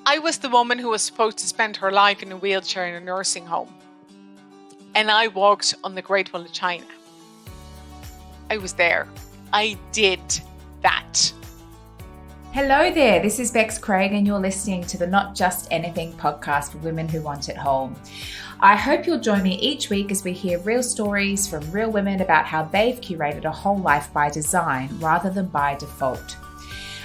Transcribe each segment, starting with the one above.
I was the woman who was supposed to spend her life in a wheelchair in a nursing home. And I walked on the Great Wall of China. I was there. I did that. Hello there, this is Bex Craig and you're listening to the Not Just Anything podcast for women who want it whole. I hope you'll join me each week as we hear real stories from real women about how they've curated a whole life by design rather than by default.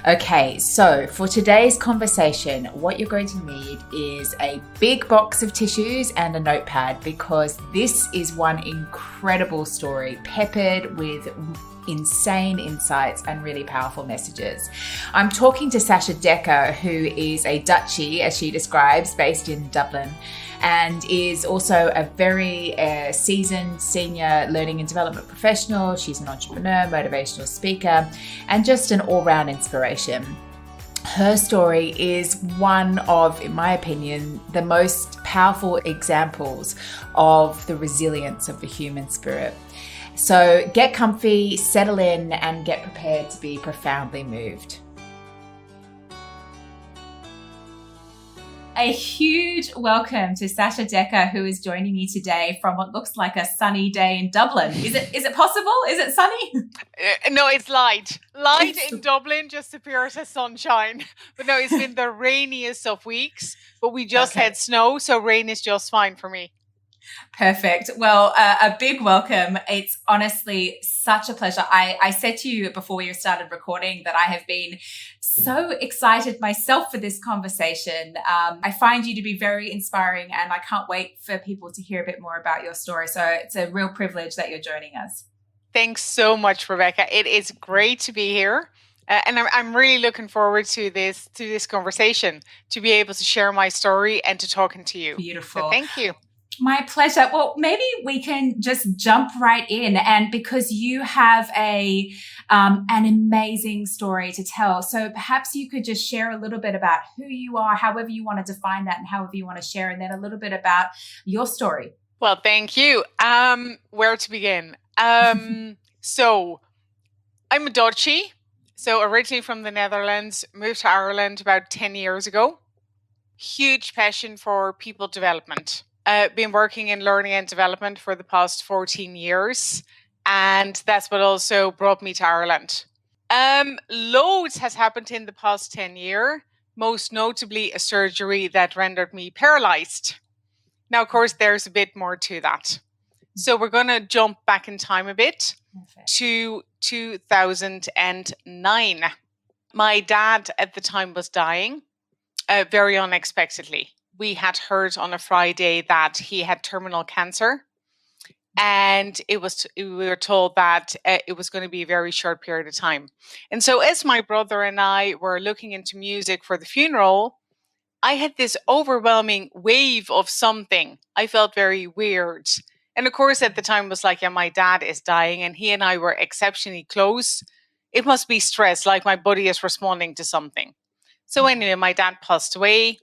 Okay, so for today's conversation, what you're going to need is a big box of tissues and a notepad because this is one incredible story peppered with insane insights and really powerful messages. I'm talking to Sacha Dekker, who is a Dutchie, as she describes, based in Dublin, and is also a very seasoned senior learning and development professional. She's an entrepreneur, motivational speaker, and just an all-round inspiration. Her story is one of, in my opinion, the most powerful examples of the resilience of the human spirit. So get comfy, settle in, and get prepared to be profoundly moved. A huge welcome to Sacha Dekker, who is joining me today from what looks like a sunny day in Dublin. Is it possible? Is it sunny? No, it's light. Light in Dublin just appears as sunshine. But no, it's been the rainiest of weeks. But we just had snow, so rain is just fine for me. Perfect. Well, a big welcome. It's honestly such a pleasure. I said to you before we started recording that I have been so excited myself for this conversation. I find you to be very inspiring and I can't wait for people to hear a bit more about your story. So it's a real privilege that you're joining us. Thanks so much, Rebecca. It is great to be here. And I'm really looking forward to this conversation, to be able to share my story and to talking to you. Beautiful. So thank you. My pleasure. Well, maybe we can just jump right in, and because you have an amazing story to tell, so perhaps you could just share a little bit about who you are, however you want to define that, and however you want to share, and then a little bit about your story. Well, thank you. Where to begin? So I'm a Dutchie, so originally from the Netherlands, moved to Ireland about 10 years ago. Huge passion for people development. Been working in learning and development for the past 14 years. And that's what also brought me to Ireland. Loads has happened in the past 10 years, most notably a surgery that rendered me paralyzed. Now, of course, there's a bit more to that. So we're going to jump back in time a bit to 2009. My dad at the time was dying very unexpectedly. We had heard on a Friday that he had terminal cancer, and we were told that it was going to be a very short period of time. And so as my brother and I were looking into music for the funeral, I had this overwhelming wave of something. I felt very weird. And of course, at the time was like, yeah, my dad is dying and he and I were exceptionally close. It must be stress, like my body is responding to something. So anyway, my dad passed away.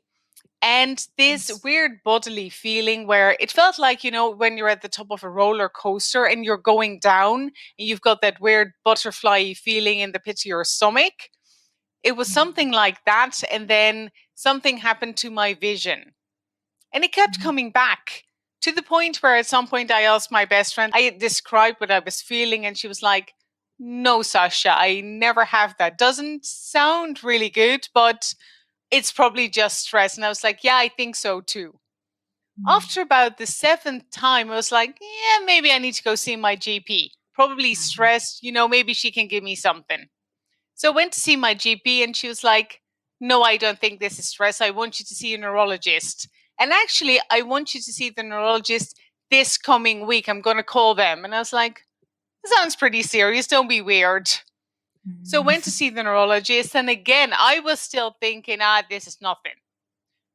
And this weird bodily feeling where it felt like, when you're at the top of a roller coaster and you're going down and you've got that weird butterfly feeling in the pit of your stomach. It was something like that. And then something happened to my vision. And it kept coming back to the point where at some point I asked my best friend, I described what I was feeling. And she was like, no, Sacha, I never have that. Doesn't sound really good, but it's probably just stress. And I was like, yeah, I think so too. After about the 7th time, I was like, yeah, maybe I need to go see my GP. Probably stressed, maybe she can give me something. So I went to see my GP and she was like, no, I don't think this is stress. I want you to see a neurologist. And actually, I want you to see the neurologist this coming week. I'm going to call them. And I was like, that sounds pretty serious. Don't be weird. So went to see the neurologist, and again, I was still thinking, this is nothing.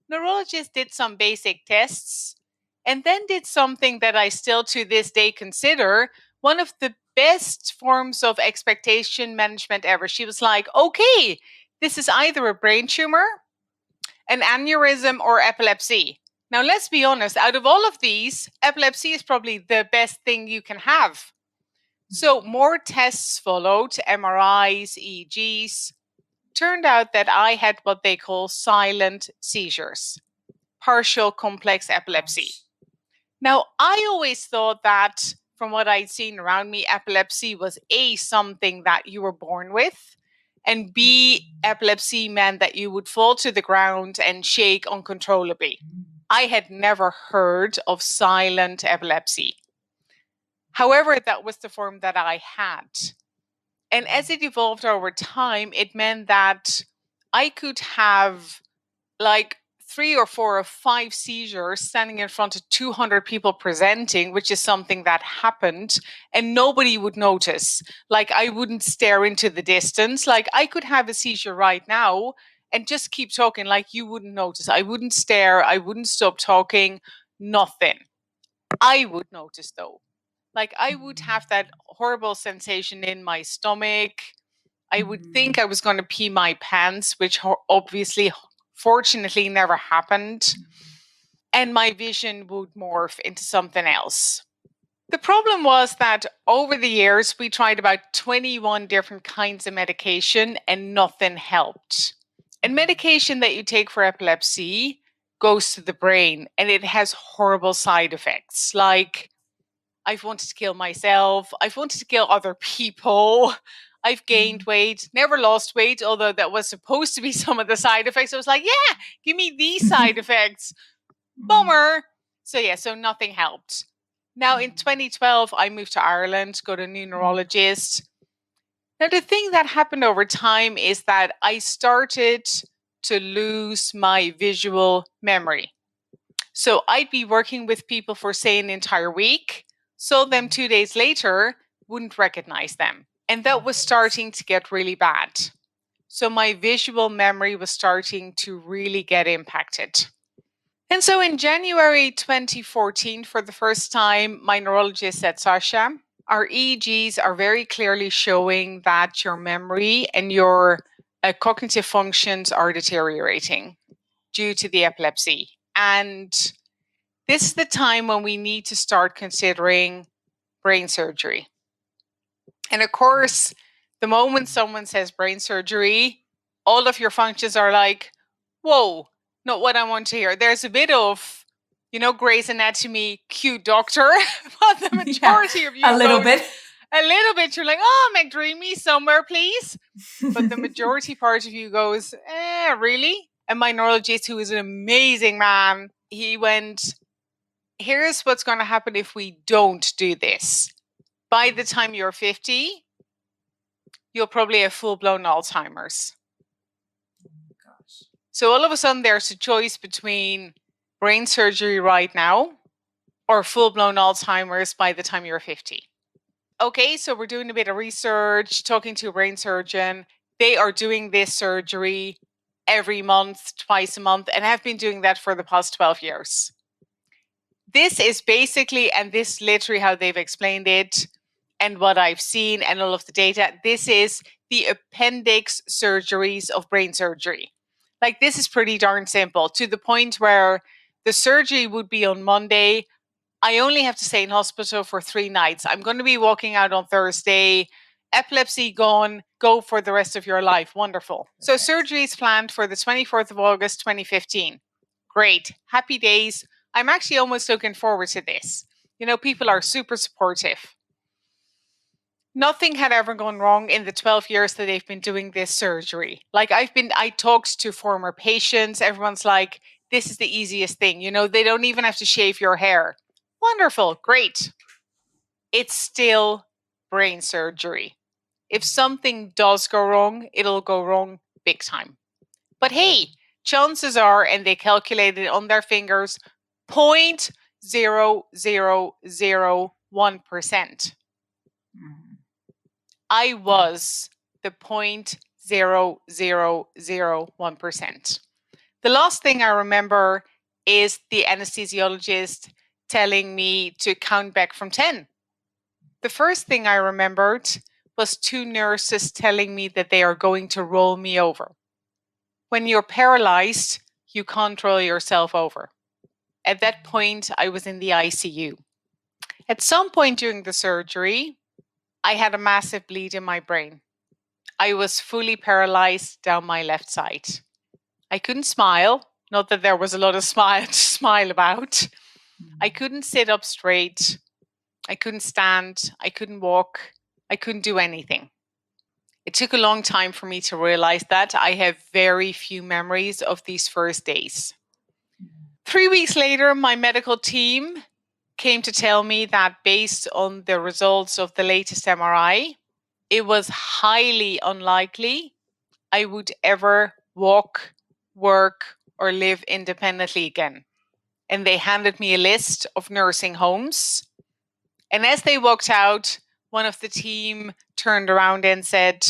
Neurologist did some basic tests, and then did something that I still to this day consider one of the best forms of expectation management ever. She was like, okay, this is either a brain tumor, an aneurysm, or epilepsy. Now, let's be honest, out of all of these, epilepsy is probably the best thing you can have. So more tests followed, MRIs, EEGs. turned out that I had what they call silent seizures, partial complex epilepsy. Now, I always thought that from what I'd seen around me, epilepsy was A, something that you were born with, and B, epilepsy meant that you would fall to the ground and shake uncontrollably. I had never heard of silent epilepsy. However, that was the form that I had. And as it evolved over time, it meant that I could have like 3 or 4 or 5 seizures standing in front of 200 people presenting, which is something that happened, and nobody would notice. Like I wouldn't stare into the distance. Like I could have a seizure right now and just keep talking like you wouldn't notice. I wouldn't stare. I wouldn't stop talking. Nothing. I would notice though. Like I would have that horrible sensation in my stomach. I would think I was going to pee my pants, which obviously, fortunately, never happened. And my vision would morph into something else. The problem was that over the years, we tried about 21 different kinds of medication and nothing helped. And medication that you take for epilepsy goes to the brain and it has horrible side effects. Like I've wanted to kill myself. I've wanted to kill other people. I've gained weight, never lost weight, although that was supposed to be some of the side effects. I was like, yeah, give me these side effects. Bummer. So nothing helped. Now in 2012, I moved to Ireland, got a new neurologist. Now the thing that happened over time is that I started to lose my visual memory. So I'd be working with people for, say, an entire week, saw them 2 days later, wouldn't recognize them. And that was starting to get really bad. So my visual memory was starting to really get impacted. And so in January 2014, for the first time, my neurologist said, Sacha, our EEGs are very clearly showing that your memory and your cognitive functions are deteriorating due to the epilepsy. And this is the time when we need to start considering brain surgery. And of course, the moment someone says brain surgery, all of your functions are like, whoa, not what I want to hear. There's a bit of, Grey's Anatomy, cute doctor, but the majority of you a little bit. You're like, oh, McDreamy, somewhere, please. But the majority part of you goes, really? And my neurologist, who is an amazing man, he went, here's what's going to happen if we don't do this. By the time you're 50, you'll probably have full-blown Alzheimer's. Gosh. So all of a sudden, there's a choice between brain surgery right now or full-blown Alzheimer's by the time you're 50. Okay, so we're doing a bit of research, talking to a brain surgeon. They are doing this surgery every month, twice a month, and have been doing that for the past 12 years. This is basically, and this literally how they've explained it, and what I've seen and all of the data, this is the appendix surgeries of brain surgery. Like this is pretty darn simple, to the point where the surgery would be on Monday. I only have to stay in hospital for 3 nights. I'm going to be walking out on Thursday. Epilepsy gone, go for the rest of your life. Wonderful. So surgery is planned for the 24th of August, 2015. Great. Happy days. I'm actually almost looking forward to this. People are super supportive. Nothing had ever gone wrong in the 12 years that they've been doing this surgery. Like I talked to former patients. Everyone's like, this is the easiest thing. They don't even have to shave your hair. Wonderful. Great. It's still brain surgery. If something does go wrong, it'll go wrong big time. But hey, chances are, and they calculated on their fingers, 0.0001%. I was the 0.0001%. The last thing I remember is the anesthesiologist telling me to count back from 10. The first thing I remembered was 2 nurses telling me that they are going to roll me over. When you're paralyzed, you can't roll yourself over. At that point, I was in the ICU. At some point during the surgery, I had a massive bleed in my brain. I was fully paralyzed down my left side. I couldn't smile. Not that there was a lot of smile to smile about. I couldn't sit up straight. I couldn't stand. I couldn't walk. I couldn't do anything. It took a long time for me to realize that. I have very few memories of these first days. 3 weeks later, my medical team came to tell me that based on the results of the latest MRI, it was highly unlikely I would ever walk, work, or live independently again. And they handed me a list of nursing homes. And as they walked out, one of the team turned around and said,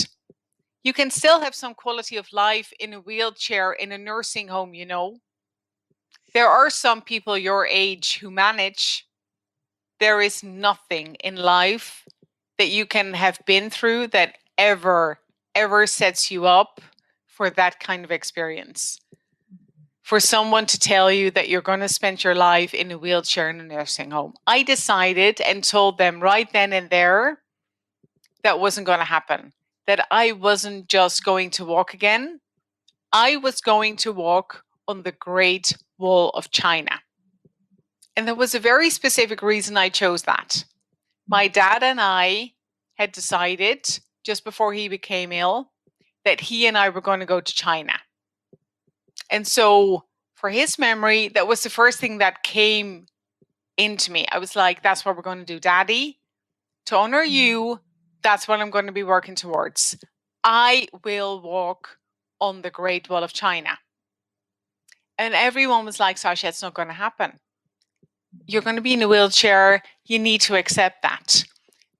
"You can still have some quality of life in a wheelchair in a nursing home, you know. There are some people your age who manage. There is nothing in life that you can have been through that ever sets you up for that kind of experience. For someone to tell you that you're going to spend your life in a wheelchair in a nursing home." I decided and told them right then and there that wasn't going to happen, that I wasn't just going to walk again. I was going to walk on the Great Wall of China. And there was a very specific reason I chose that. My dad and I had decided just before he became ill that he and I were going to go to China. And so for his memory, that was the first thing that came into me. I was like, that's what we're going to do, Daddy. To honor you, that's what I'm going to be working towards. I will walk on the Great Wall of China. And everyone was like, Sacha, it's not going to happen. You're going to be in a wheelchair. You need to accept that.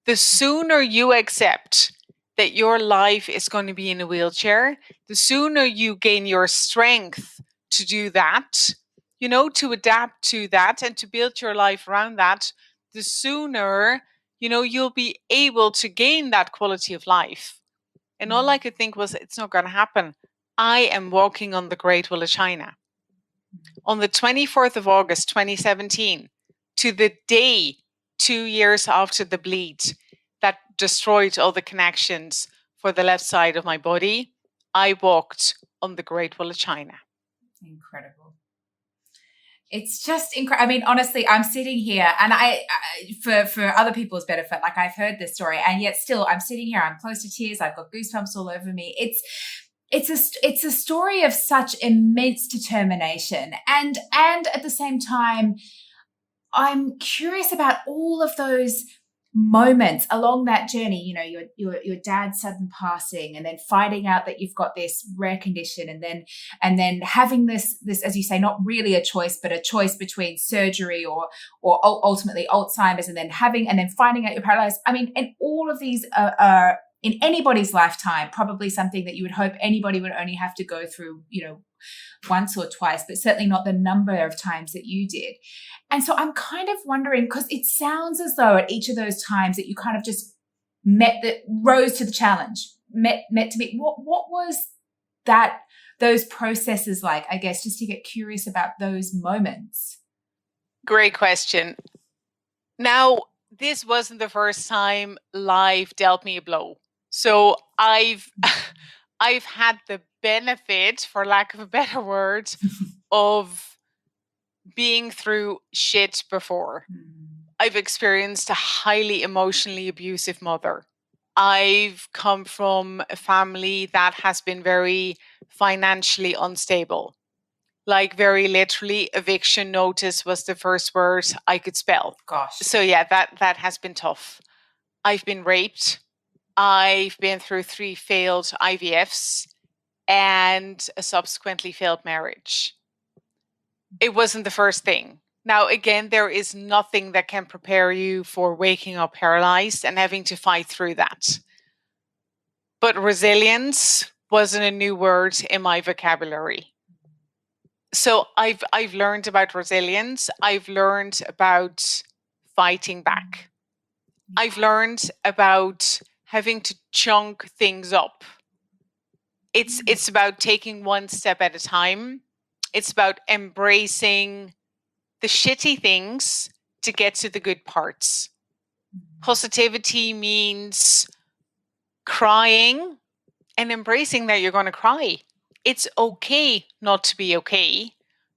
The sooner you accept that your life is going to be in a wheelchair, the sooner you gain your strength to do that, you know, to adapt to that and to build your life around that, the sooner, you know, you'll be able to gain that quality of life. And all I could think was, it's not going to happen. I am walking on the Great Wall of China. On the 24th of August, 2017, to the day 2 years after the bleed that destroyed all the connections for the left side of my body, I walked on the Great Wall of China. Incredible. It's just incredible. I mean, honestly, I'm sitting here and for other people's benefit, like I've heard this story and yet still I'm sitting here, I'm close to tears. I've got goosebumps all over me. It's a story of such immense determination. And at the same time, I'm curious about all of those moments along that journey, you know, your dad's sudden passing and then finding out that you've got this rare condition and then having this, as you say, not really a choice, but a choice between surgery or ultimately Alzheimer's and then finding out you're paralyzed. I mean, and all of these are in anybody's lifetime, probably something that you would hope anybody would only have to go through, you know, once or twice, but certainly not the number of times that you did. And so I'm kind of wondering, because it sounds as though at each of those times that you kind of just rose to the challenge, met to be, what was those processes like, I guess, just to get curious about those moments? Great question. Now, this wasn't the first time life dealt me a blow. So I've had the benefit, for lack of a better word, of being through shit before. I've experienced a highly emotionally abusive mother. I've come from a family that has been very financially unstable. Like very literally, eviction notice was the first word I could spell. Gosh. So yeah, that has been tough. I've been raped. I've been through 3 failed IVFs and a subsequently failed marriage. It wasn't the first thing. Now, again, there is nothing that can prepare you for waking up paralyzed and having to fight through that. But resilience wasn't a new word in my vocabulary. So I've learned about resilience. I've learned about fighting back. I've learned about having to chunk things up. It's about taking one step at a time. It's about embracing the shitty things to get to the good parts. Positivity means crying and embracing that you're going to cry. It's okay not to be okay,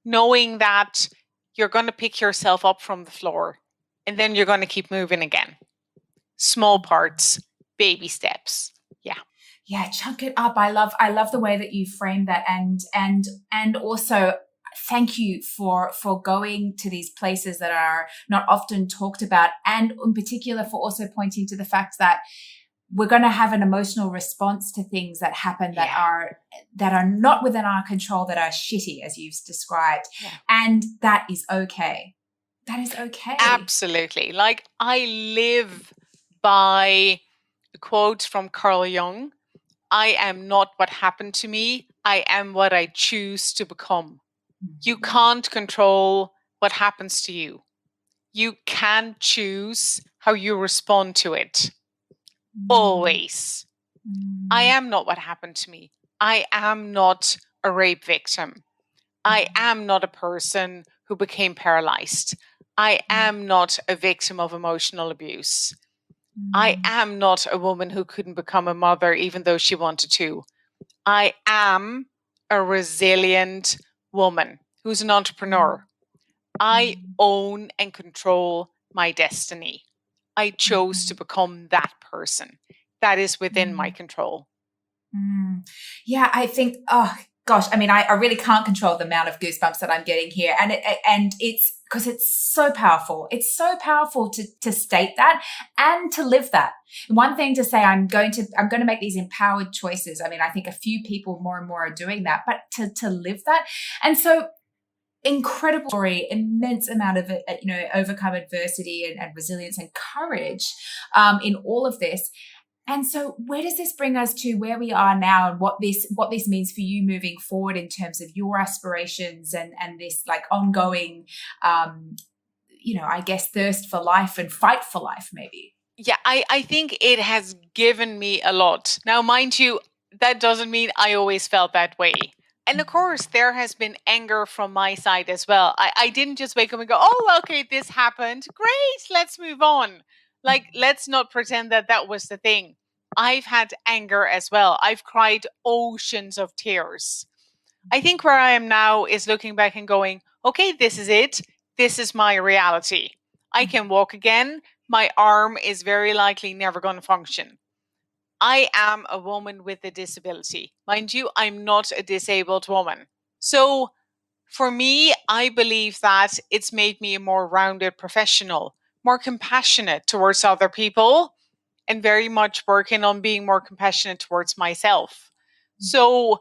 knowing that you're going to pick yourself up from the floor and then you're going to keep moving again. Small parts, baby steps. Yeah. Yeah, chunk it up. I love the way that you frame that, and also thank you for going to these places that are not often talked about, and in particular for also pointing to the fact that we're going to have an emotional response to things that happen that are not within our control, that are shitty, as you've described. Yeah. And that is okay. That is okay. Absolutely. Like, I live by a quote from Carl Jung. I am not what happened to me. I am what I choose to become. You can't control what happens to you. You can choose how you respond to it. Always. I am not what happened to me. I am not a rape victim. I am not a person who became paralyzed. I am not a victim of emotional abuse. I am not a woman who couldn't become a mother even though she wanted to. I am a resilient woman who's an entrepreneur. I own and control my destiny. I chose to become that person. That is within my control. Yeah, I think, oh gosh, I mean, I really can't control the amount of goosebumps that I'm getting here. And it's because it's so powerful. It's so powerful to state that and to live that. One thing to say, I'm going to make these empowered choices. I mean, I think a few people more and more are doing that, but to live that. And so, incredible story, immense amount of, overcome adversity and resilience and courage in all of this. And so where does this bring us to where we are now, and what this means for you moving forward in terms of your aspirations and this like ongoing, I guess, thirst for life and fight for life, maybe? Yeah, I think it has given me a lot. Now, mind you, that doesn't mean I always felt that way. And of course, there has been anger from my side as well. I didn't just wake up and go, oh, okay, this happened. Great, let's move on. Like, let's not pretend that that was the thing. I've had anger as well. I've cried oceans of tears. I think where I am now is looking back and going, okay, this is it. This is my reality. I can walk again. My arm is very likely never going to function. I am a woman with a disability. Mind you, I'm not a disabled woman. So for me, I believe that it's made me a more rounded professional, more compassionate towards other people, and very much working on being more compassionate towards myself. So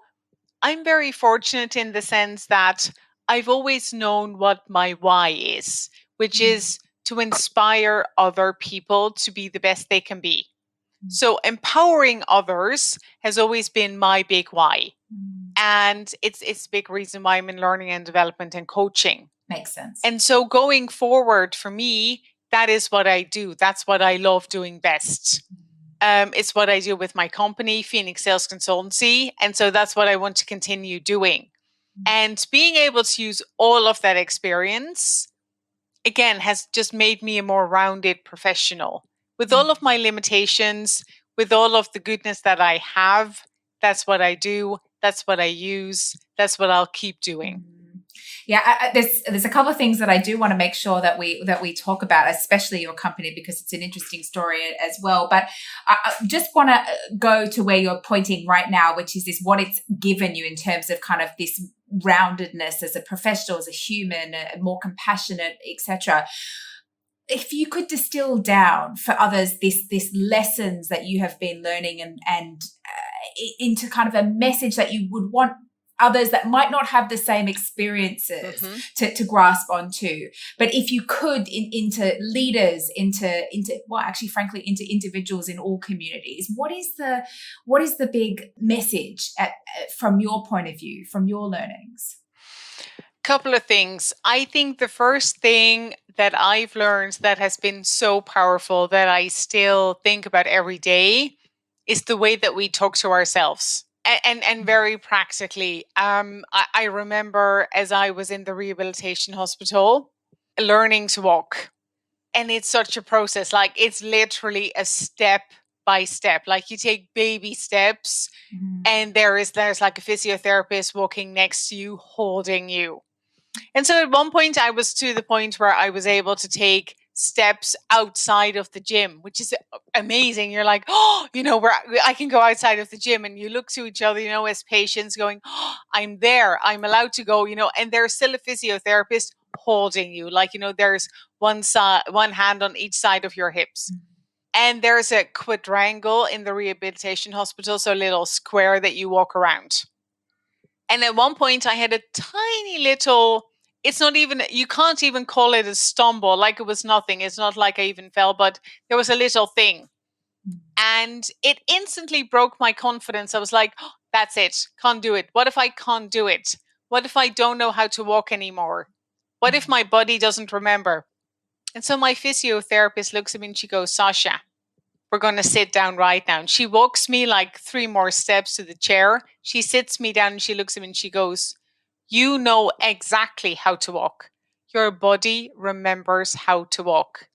I'm very fortunate in the sense that I've always known what my why is, which is to inspire other people to be the best they can be. So empowering others has always been my big why. And it's a big reason why I'm in learning and development and coaching. Makes sense. And so going forward for me, that is what I do. That's what I love doing best. It's what I do with my company, Phoenix Sales Consultancy. And so that's what I want to continue doing. And being able to use all of that experience, again, has just made me a more rounded professional. With all of my limitations, with all of the goodness that I have, that's what I do. That's what I use. That's what I'll keep doing. Yeah, there's a couple of things that I do want to make sure that we talk about, especially your company, because it's an interesting story as well. But I just want to go to where you're pointing right now, which is what it's given you in terms of kind of this roundedness as a professional, as a human, more compassionate, etc. If you could distill down for others this lessons that you have been learning and into kind of a message that you would want others that might not have the same experiences to grasp onto, but if you could into leaders, into frankly into individuals in all communities, what is the big message from your point of view, from your learnings? Couple of things. I think the first thing that I've learned that has been so powerful that I still think about every day is the way that we talk to ourselves. And very practically, I remember as I was in the rehabilitation hospital, learning to walk. And it's such a process. Like, it's literally a step by step. Like you take baby steps, and there's like a physiotherapist walking next to you, holding you. And so at one point I was to the point where I was able to take steps outside of the gym, which is amazing. You're like, oh, where I can go outside of the gym, and you look to each other, as patients going, oh, I'm there, I'm allowed to go, and there's still a physiotherapist holding you. Like, there's one hand on each side of your hips. And there's a quadrangle in the rehabilitation hospital, so a little square that you walk around. And at one point I had a tiny little, it's not even, you can't even call it a stumble, like it was nothing. It's not like I even fell, but there was a little thing. And it instantly broke my confidence. I was like, oh, that's it. Can't do it. What if I can't do it? What if I don't know how to walk anymore? What if my body doesn't remember? And so my physiotherapist looks at me and she goes, Sacha, we're going to sit down right now. And she walks me like 3 more steps to the chair. She sits me down and she looks at me and she goes, you know exactly how to walk. Your body remembers how to walk.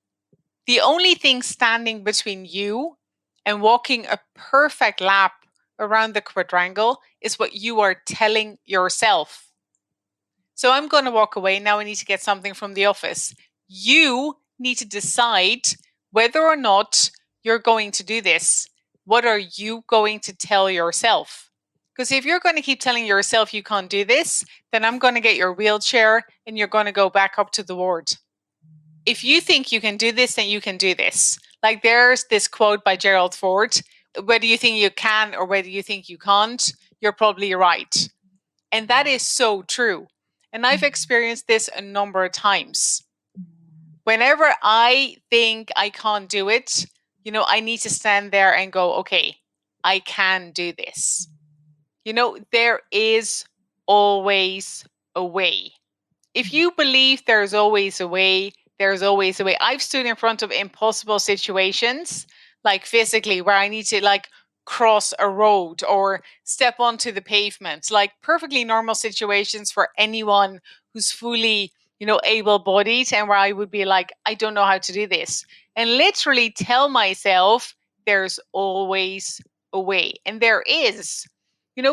The only thing standing between you and walking a perfect lap around the quadrangle is what you are telling yourself. So I'm going to walk away. Now I need to get something from the office. You need to decide whether or not you're going to do this. What are you going to tell yourself? Because if you're going to keep telling yourself you can't do this, then I'm going to get your wheelchair and you're going to go back up to the ward. If you think you can do this, then you can do this. Like there's this quote by Gerald Ford, whether you think you can or whether you think you can't, you're probably right. And that is so true. And I've experienced this a number of times. Whenever I think I can't do it, I need to stand there and go, okay, I can do this. There is always a way. If you believe there's always a way, there's always a way. I've stood in front of impossible situations, like physically, where I need to like cross a road or step onto the pavement, like perfectly normal situations for anyone who's fully, able-bodied, and where I would be like, I don't know how to do this. And literally tell myself there's always a way. And there is.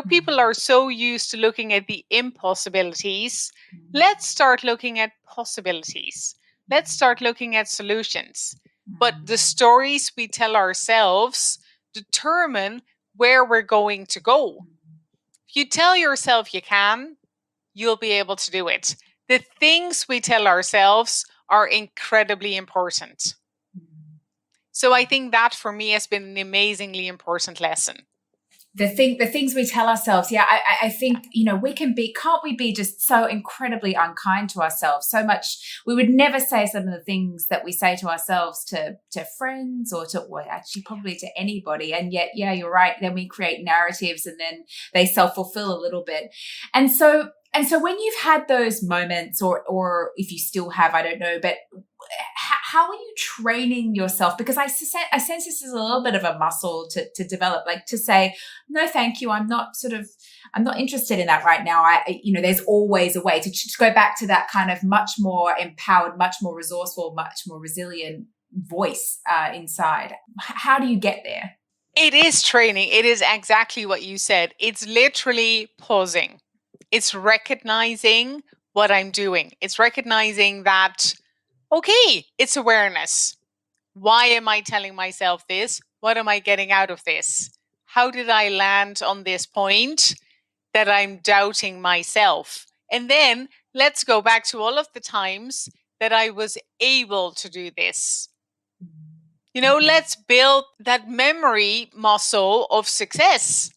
People are so used to looking at the impossibilities. Let's start looking at possibilities. Let's start looking at solutions. But the stories we tell ourselves determine where we're going to go. If you tell yourself you can, you'll be able to do it. The things we tell ourselves are incredibly important. So I think that for me has been an amazingly important lesson. The things we tell ourselves. Yeah, I think, can't we be just so incredibly unkind to ourselves? So much, we would never say some of the things that we say to ourselves to friends or actually probably to anybody. And yet, yeah, you're right. Then we create narratives and then they self-fulfill a little bit. And so when you've had those moments or if you still have, I don't know, but how are you training yourself? Because I sense this is a little bit of a muscle to develop, like to say, no, thank you. I'm not interested in that right now. There's always a way to go back to that kind of much more empowered, much more resourceful, much more resilient voice inside. How do you get there? It is training. It is exactly what you said. It's literally pausing. It's recognizing what I'm doing. It's recognizing that, okay, it's awareness. Why am I telling myself this? What am I getting out of this? How did I land on this point that I'm doubting myself? And then let's go back to all of the times that I was able to do this. Let's build that memory muscle of success.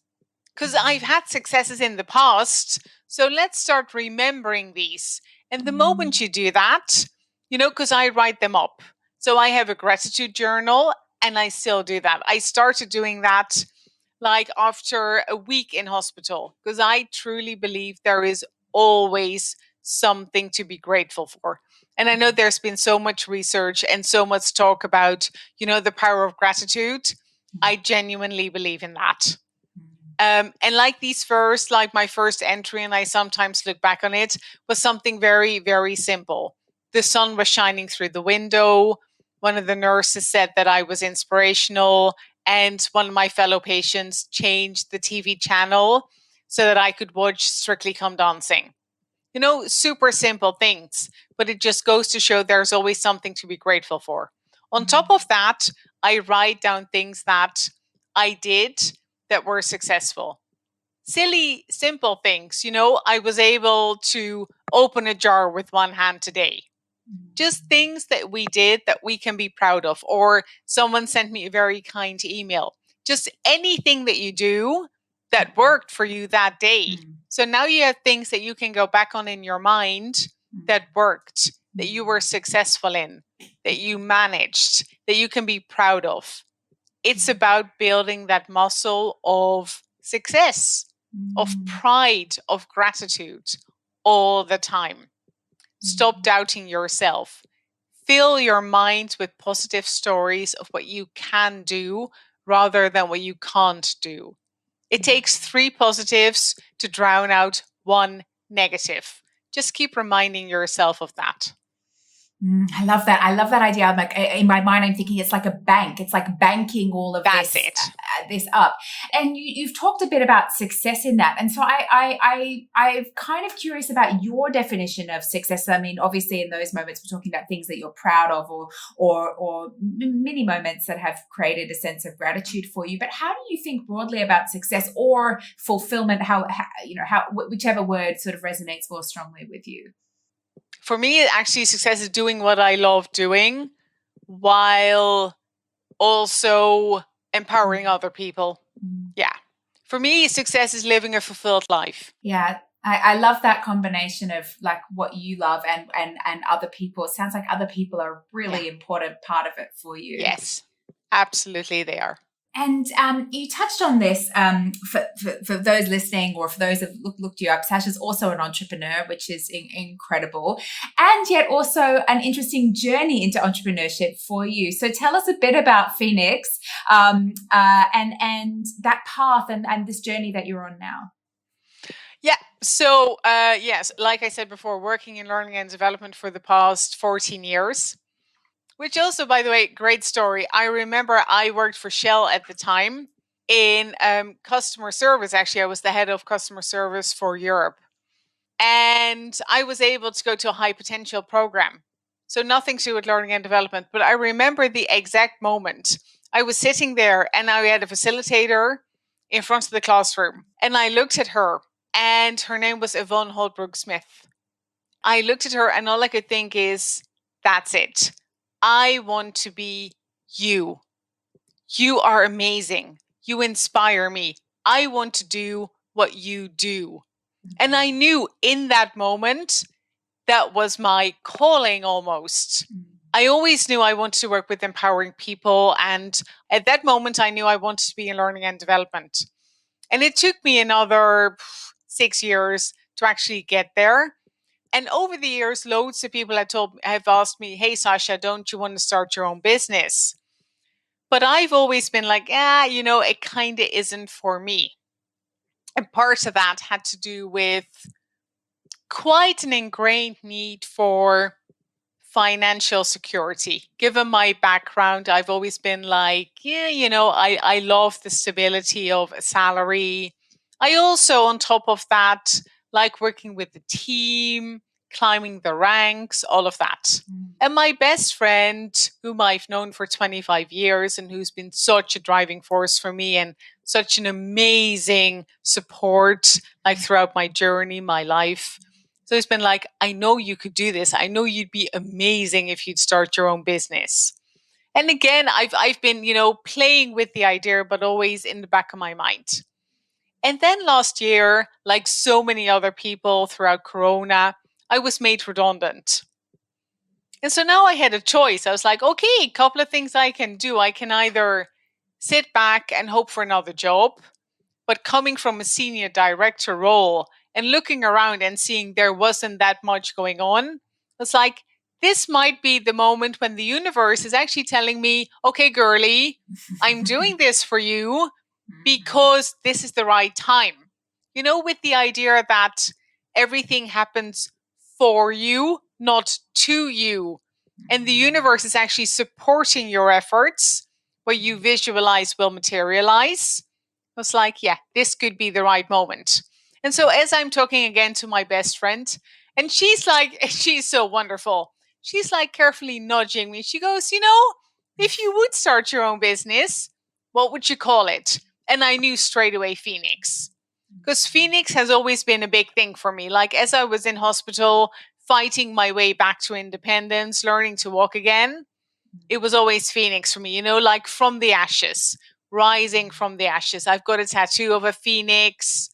Because I've had successes in the past. So let's start remembering these. And the moment you do that, because I write them up. So I have a gratitude journal and I still do that. I started doing that like after a week in hospital because I truly believe there is always something to be grateful for. And I know there's been so much research and so much talk about, the power of gratitude. I genuinely believe in that. And like my first entry, and I sometimes look back on it, was something very, very simple. The sun was shining through the window. One of the nurses said that I was inspirational. and one of my fellow patients changed the TV channel so that I could watch Strictly Come Dancing. Super simple things, but it just goes to show there's always something to be grateful for. On top of that, I write down things that I did that were successful. Silly, simple things. I was able to open a jar with one hand today. Just things that we did that we can be proud of. Or someone sent me a very kind email. Just anything that you do that worked for you that day. So now you have things that you can go back on in your mind that worked, that you were successful in, that you managed, that you can be proud of. It's about building that muscle of success, of pride, of gratitude all the time. Stop doubting yourself. Fill your mind with positive stories of what you can do rather than what you can't do. It takes 3 positives to drown out 1 negative. Just keep reminding yourself of that. I love that. I love that idea. I'm like, in my mind, I'm thinking it's like a bank. It's like banking all of this up. And you've talked a bit about success in that. And so I'm kind of curious about your definition of success. I mean, obviously in those moments, we're talking about things that you're proud of or many moments that have created a sense of gratitude for you. But how do you think broadly about success or fulfillment? How whichever word sort of resonates more strongly with you? For me, actually, success is doing what I love doing while also empowering other people. Yeah. For me, success is living a fulfilled life. Yeah. I love that combination of like what you love and other people. It sounds like other people are a really important part of it for you. Yes, absolutely they are. And you touched on this for those listening or for those who have looked you up. Sacha's also an entrepreneur, which is incredible, and yet also an interesting journey into entrepreneurship for you. So tell us a bit about Phoenix and that path and this journey that you're on now. Yeah. So yes, like I said before, working in learning and development for the past 14 years. Which also, by the way, great story. I remember I worked for Shell at the time in customer service. Actually, I was the head of customer service for Europe. And I was able to go to a high potential program. So nothing to do with learning and development. But I remember the exact moment. I was sitting there and I had a facilitator in front of the classroom. And I looked at her and her name was Yvonne Holbrook-Smith. I looked at her and all I could think is, that's it. I want to be you. You are amazing. You inspire me. I want to do what you do. And I knew in that moment that was my calling almost. I always knew I wanted to work with empowering people. And at that moment, I knew I wanted to be in learning and development. And it took me another 6 years to actually get there. And over the years, loads of people have asked me, hey, Sacha, don't you want to start your own business? But I've always been like, it kind of isn't for me. And part of that had to do with quite an ingrained need for financial security. Given my background, I've always been like, I love the stability of a salary. I also, on top of that, like working with the team, climbing the ranks, all of that. And my best friend, whom I've known for 25 years and who's been such a driving force for me and such an amazing support, like throughout my journey, my life. So it's been like, I know you could do this. I know you'd be amazing if you'd start your own business. And again, I've been, playing with the idea, but always in the back of my mind. And then last year, like so many other people throughout Corona, I was made redundant. And so now I had a choice. I was like, okay, a couple of things I can do. I can either sit back and hope for another job, but coming from a senior director role and looking around and seeing there wasn't that much going on, it's like, this might be the moment when the universe is actually telling me, okay, girly, I'm doing this for you because this is the right time. With the idea that everything happens for you, not to you. And the universe is actually supporting your efforts what you visualize will materialize. I was like, yeah, this could be the right moment. And so as I'm talking again to my best friend, and she's like, she's so wonderful. She's like carefully nudging me. She goes, if you would start your own business, what would you call it? And I knew straight away Phoenix. Because Phoenix has always been a big thing for me. Like as I was in hospital, fighting my way back to independence, learning to walk again, it was always Phoenix for me, like from the ashes, rising from the ashes. I've got a tattoo of a phoenix.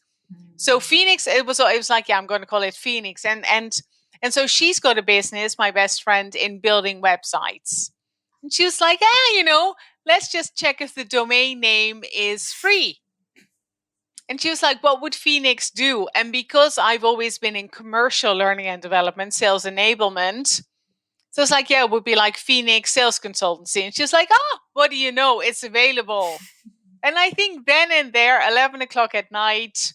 So Phoenix, it was like, yeah, I'm going to call it Phoenix. And so she's got a business, my best friend, in building websites. And she was like, let's just check if the domain name is free. And she was like, what would Phoenix do? And because I've always been in commercial learning and development, sales enablement, so it's like, yeah, it would be like Phoenix Sales Consultancy. And she's like, what do you know? It's available. And I think then and there, 11 o'clock at night,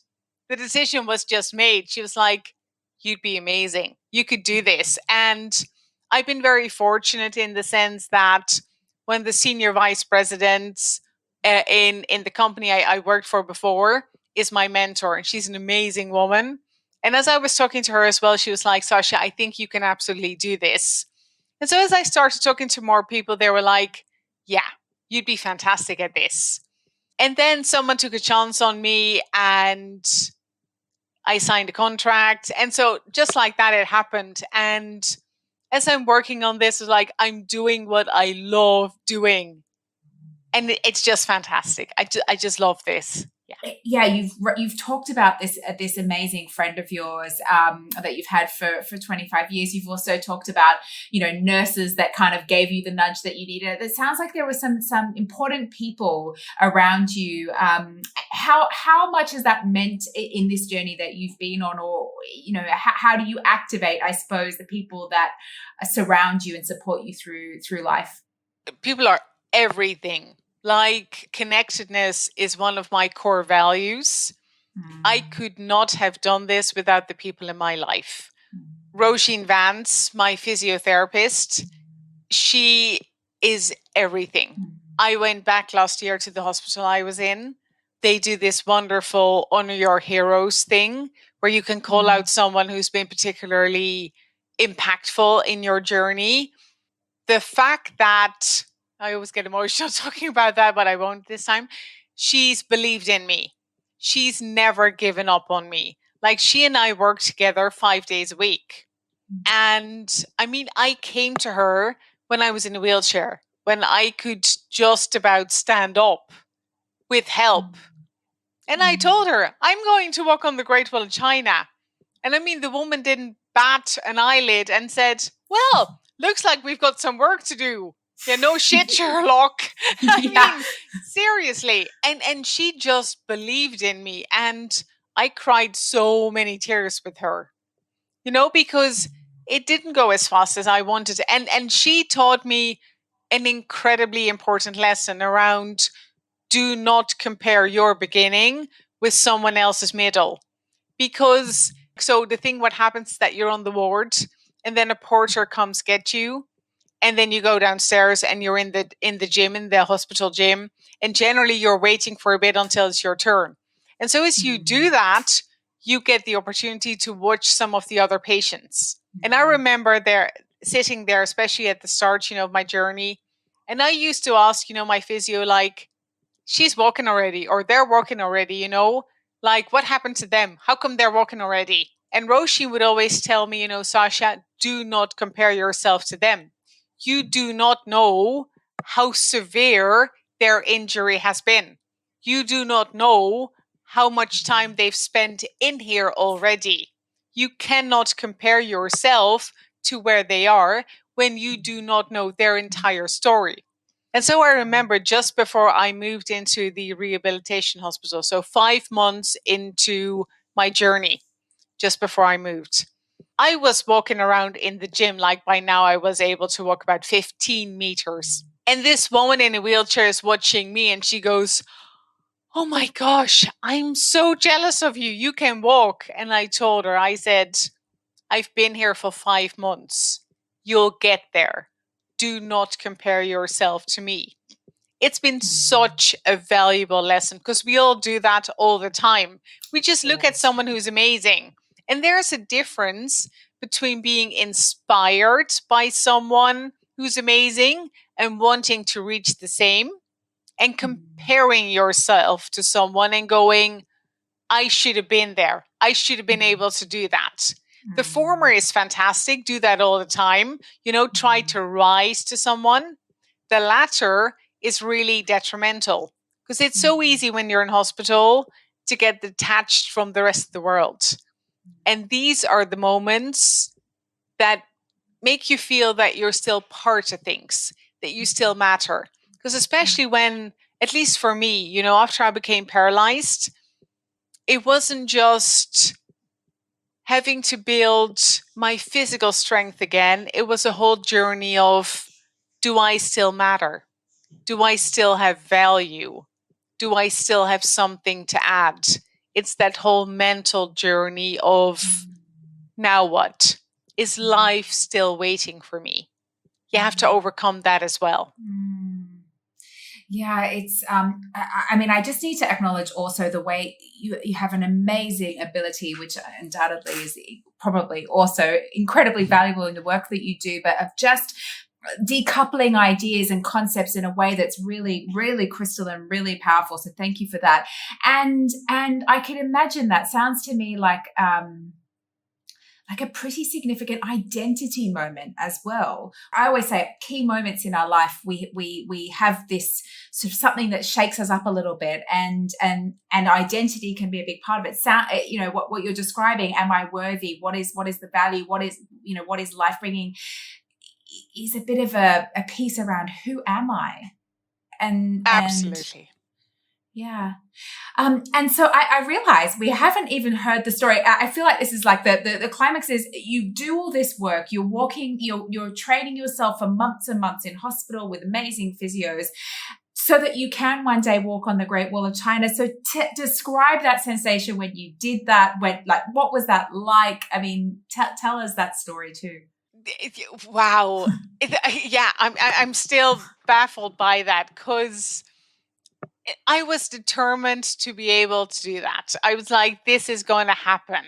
the decision was just made. She was like, you'd be amazing. You could do this. And I've been very fortunate in the sense that when the senior vice president in the company I worked for before is my mentor, and she's an amazing woman. And as I was talking to her as well, she was like, Sacha, I think you can absolutely do this. And so as I started talking to more people, they were like, yeah, you'd be fantastic at this. And then someone took a chance on me and I signed a contract. And so just like that, it happened. And as I'm working on this, it's like I'm doing what I love doing. And it's just fantastic. I just love this. Yeah, you've talked about this amazing friend of yours that you've had for 25 years. You've also talked about nurses that kind of gave you the nudge that you needed. It sounds like there were some important people around you. How much has that meant in this journey that you've been on, or how do you activate, I suppose, the people that surround you and support you through life? People are everything. Like connectedness is one of my core values. I could not have done this without the people in my life. Roisin Vance, my physiotherapist, she is everything. I went back last year to the hospital I was in. They do this wonderful honor your heroes thing where you can call out someone who's been particularly impactful in your journey. The fact that I always get emotional talking about that, but I won't this time. She's believed in me. She's never given up on me. Like she and I work together 5 days a week. And I mean, I came to her when I was in a wheelchair, when I could just about stand up with help. And I told her, I'm going to walk on the Great Wall of China. And I mean, the woman didn't bat an eyelid and said, well, looks like we've got some work to do. Yeah, no shit, Sherlock. I mean, seriously. And she just believed in me. And I cried so many tears with her, because it didn't go as fast as I wanted. And she taught me an incredibly important lesson around do not compare your beginning with someone else's middle. Because so the thing, what happens is that you're on the ward and then a porter comes get you. And then you go downstairs and you're in the gym, in the hospital gym. And generally you're waiting for a bit until it's your turn. And so as you do that, you get the opportunity to watch some of the other patients. And I remember sitting there, especially at the start, of my journey. And I used to ask, my physio, like, she's walking already, or they're walking already, like what happened to them? How come they're walking already? And Roisin would always tell me, Sacha, do not compare yourself to them. You do not know how severe their injury has been. You do not know how much time they've spent in here already. You cannot compare yourself to where they are when you do not know their entire story. And so I remember just before I moved into the rehabilitation hospital, so 5 months into my journey, just before I moved, I was walking around in the gym. Like by now I was able to walk about 15 meters. And this woman in a wheelchair is watching me and she goes, oh my gosh, I'm so jealous of you. You can walk. And I told her, I said, I've been here for 5 months. You'll get there. Do not compare yourself to me. It's been such a valuable lesson because we all do that all the time. We just look at someone who's amazing. And there's a difference between being inspired by someone who's amazing and wanting to reach the same, and comparing yourself to someone and going, I should have been there. I should have been able to do that. The former is fantastic. Do that all the time. Try to rise to someone. The latter is really detrimental because it's so easy when you're in hospital to get detached from the rest of the world. And these are the moments that make you feel that you're still part of things, that you still matter. Because especially when, at least for me, after I became paralyzed, it wasn't just having to build my physical strength again. It was a whole journey of, do I still matter? Do I still have value? Do I still have something to add? It's that whole mental journey of, now what? Is life still waiting for me? You have to overcome that as well. Yeah, it's, I just need to acknowledge also the way you have an amazing ability, which undoubtedly is probably also incredibly valuable in the work that you do, but of just decoupling ideas and concepts in a way that's really, really crystal and really powerful. So thank you for that. And I can imagine that sounds to me like a pretty significant identity moment as well. I always say key moments in our life, we have this sort of something that shakes us up a little bit, and identity can be a big part of it. What you're describing, am I worthy? What is the value? What is life bringing? Is a bit of a piece around who am I? And absolutely. Yeah. And so I realize we haven't even heard the story. I feel like this is like the climax is you do all this work, you're walking, you're training yourself for months and months in hospital with amazing physios so that you can one day walk on the Great Wall of China. So describe that sensation when you did that, what was that like? I mean, tell us that story too. Wow. Yeah, I'm still baffled by that because I was determined to be able to do that. I was like, this is going to happen.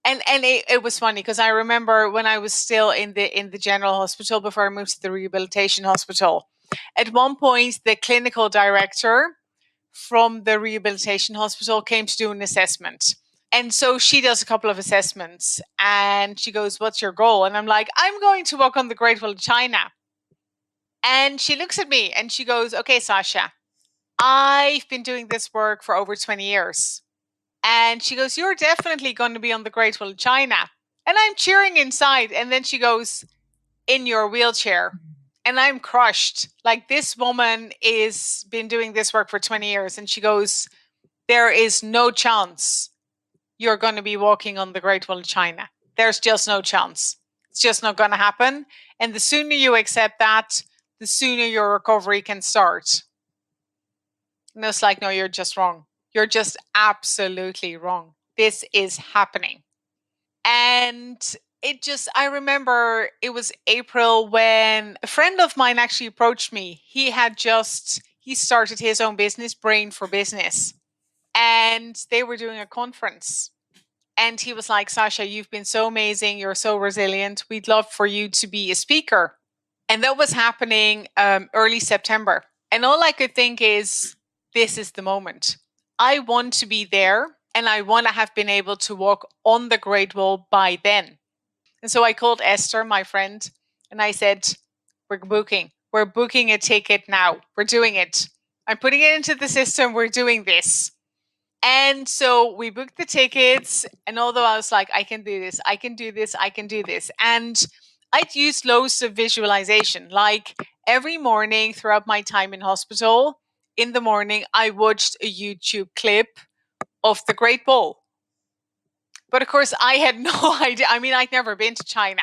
And it was funny because I remember when I was still in the general hospital before I moved to the rehabilitation hospital. At one point, the clinical director from the rehabilitation hospital came to do an assessment. And so she does a couple of assessments and she goes, what's your goal? And I'm like, I'm going to walk on the Great Wall of China. And she looks at me and she goes, okay, Sacha, I've been doing this work for over 20 years. And she goes, you're definitely going to be on the Great Wall of China. And I'm cheering inside. And then she goes, in your wheelchair. And I'm crushed. Like, this woman is been doing this work for 20 years. And she goes, there is no chance you're going to be walking on the Great Wall of China. There's just no chance. It's just not going to happen. And the sooner you accept that, the sooner your recovery can start. And it's like, no, you're just wrong. You're just absolutely wrong. This is happening. And I remember it was April when a friend of mine actually approached me. He started his own business, Brain for Business. And they were doing a conference. And he was like, Sacha, you've been so amazing. You're so resilient. We'd love for you to be a speaker. And that was happening early September. And all I could think is, this is the moment. I want to be there and I want to have been able to walk on the Great Wall by then. And so I called Esther, my friend, and I said, we're booking a ticket now. We're doing it. I'm putting it into the system. We're doing this. And so we booked the tickets. And although I was like, I can do this, I can do this, I can do this. And I'd used loads of visualization. Like every morning throughout my time in hospital, in the morning, I watched a YouTube clip of the Great Wall. But of course, I had no idea. I mean, I'd never been to China.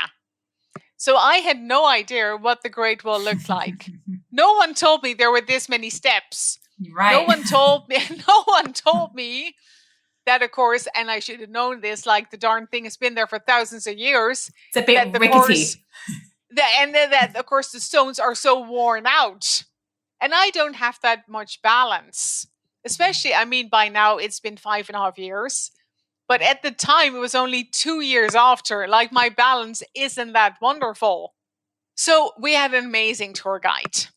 So I had no idea what the Great Wall looked like. No one told me there were this many steps. Right. No one told me that, of course, and I should have known this, like the darn thing has been there for thousands of years. It's a bit rickety. And that, of course, the stones are so worn out. And I don't have that much balance, especially, I mean, by now it's been 5.5 years. But at the time, it was only 2 years after. Like, my balance isn't that wonderful. So we had an amazing tour guide.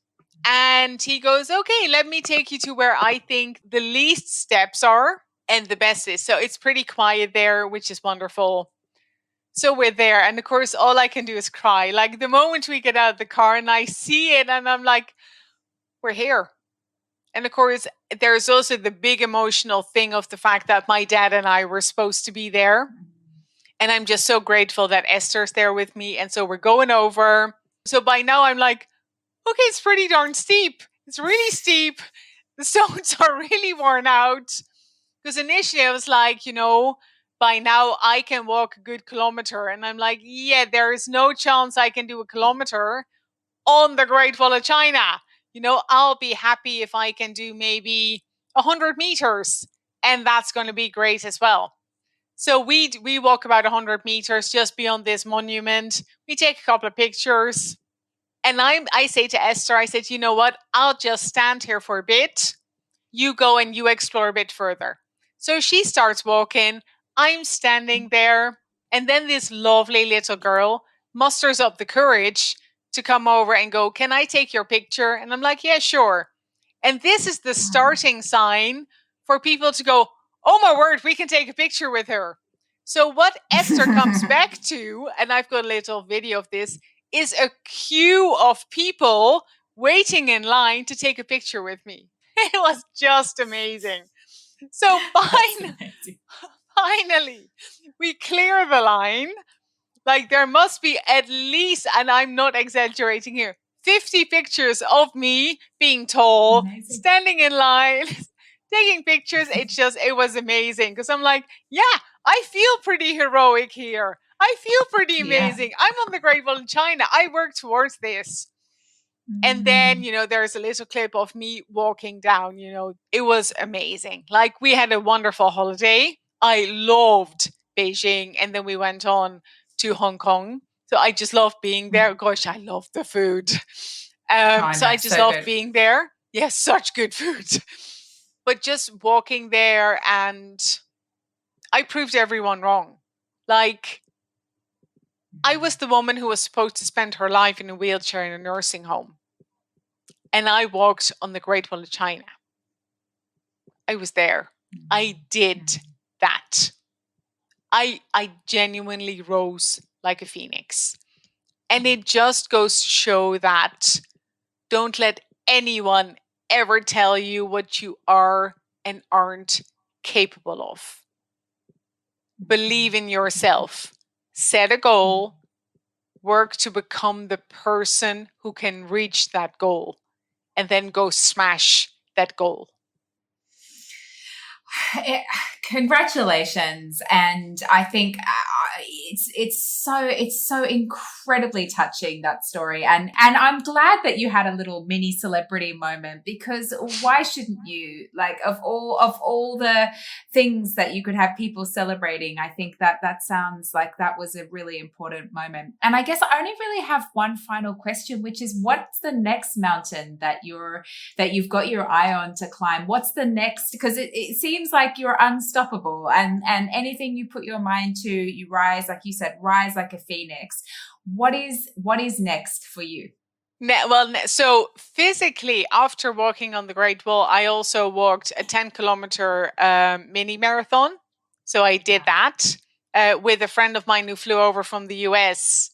And he goes, okay, let me take you to where I think the least steps are and the best is. So it's pretty quiet there, which is wonderful. So we're there. And of course, all I can do is cry. Like, the moment we get out of the car and I see it, and I'm like, we're here. And of course, there's also the big emotional thing of the fact that my dad and I were supposed to be there. And I'm just so grateful that Esther's there with me. And so we're going over. So by now I'm like, okay, it's pretty darn steep. It's really steep. The stones are really worn out. Because initially I was like, by now I can walk a good kilometer. And I'm like, yeah, there is no chance I can do a kilometer on the Great Wall of China. I'll be happy if I can do maybe 100 meters. And that's going to be great as well. So we walk about 100 meters just beyond this monument. We take a couple of pictures. And I say to Esther, I said, you know what? I'll just stand here for a bit. You go and you explore a bit further. So she starts walking. I'm standing there. And then this lovely little girl musters up the courage to come over and go, can I take your picture? And I'm like, yeah, sure. And this is the starting sign for people to go, oh my word, we can take a picture with her. So what Esther comes back to, and I've got a little video of this, is a queue of people waiting in line to take a picture with me. It was just amazing. So finally, we clear the line. Like, there must be at least, and I'm not exaggerating here, 50 pictures of me being tall, standing in line, taking pictures. It was amazing. Because I'm like, yeah, I feel pretty heroic here. I feel pretty amazing. Yeah. I'm on the Great Wall of China. I work towards this. And then, there's a little clip of me walking down, it was amazing. Like, we had a wonderful holiday. I loved Beijing. And then we went on to Hong Kong. So I just loved being there. Gosh, I love the food. So I just loved being there. Yes, such good food. But just walking there, and I proved everyone wrong. Like, I was the woman who was supposed to spend her life in a wheelchair in a nursing home. And I walked on the Great Wall of China. I was there. I did that. I genuinely rose like a phoenix. And it just goes to show that don't let anyone ever tell you what you are and aren't capable of. Believe in yourself. Set a goal. Work to become the person who can reach that goal. And then go smash that goal. Congratulations. And I think it's so incredibly touching, that story. And I'm glad that you had a little mini celebrity moment, because why shouldn't you? Like, of all the things that you could have people celebrating, I think that sounds like that was a really important moment. And I guess I only really have one final question, which is, what's the next mountain that you've got your eye on to climb? What's the next? Because it seems like you're unstoppable, and anything you put your mind to, you rise, like you said, rise like a phoenix. What is next for you? Well, so physically, after walking on the Great Wall, I also walked a 10-kilometer mini marathon. So I did that with a friend of mine who flew over from the US,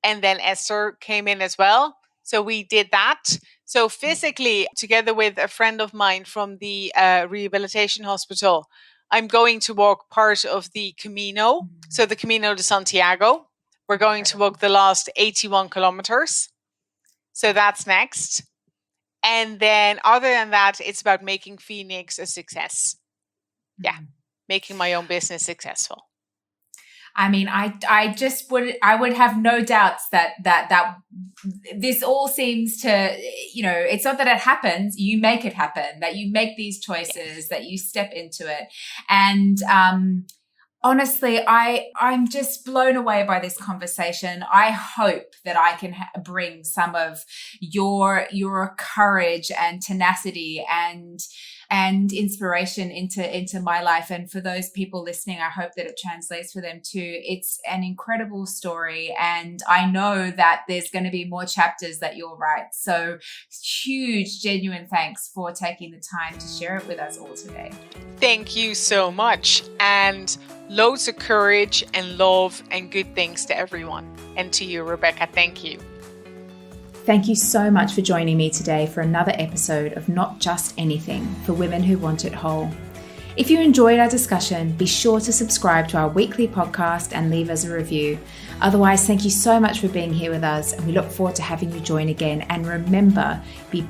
and then Esther came in as well. So we did that. So physically, together with a friend of mine from the rehabilitation hospital, I'm going to walk part of the Camino. So the Camino de Santiago. We're going to walk the last 81 kilometers. So that's next. And then other than that, it's about making Phoenix a success. Yeah, making my own business successful. I mean, I would have no doubts that this all seems to, it's not that it happens, you make it happen, that you make these choices, that you step into it. And Honestly, I'm just blown away by this conversation. I hope that I can bring some of your courage and tenacity and inspiration into my life. And for those people listening, I hope that it translates for them too. It's an incredible story, and I know that there's going to be more chapters that you'll write. So huge, genuine thanks for taking the time to share it with us all today. Thank you so much, and loads of courage and love and good things to everyone. And to you, Rebecca, thank you. Thank you so much for joining me today for another episode of Not Just Anything for Women Who Want It Whole. If you enjoyed our discussion, be sure to subscribe to our weekly podcast and leave us a review. Otherwise, thank you so much for being here with us, and we look forward to having you join again. And remember, be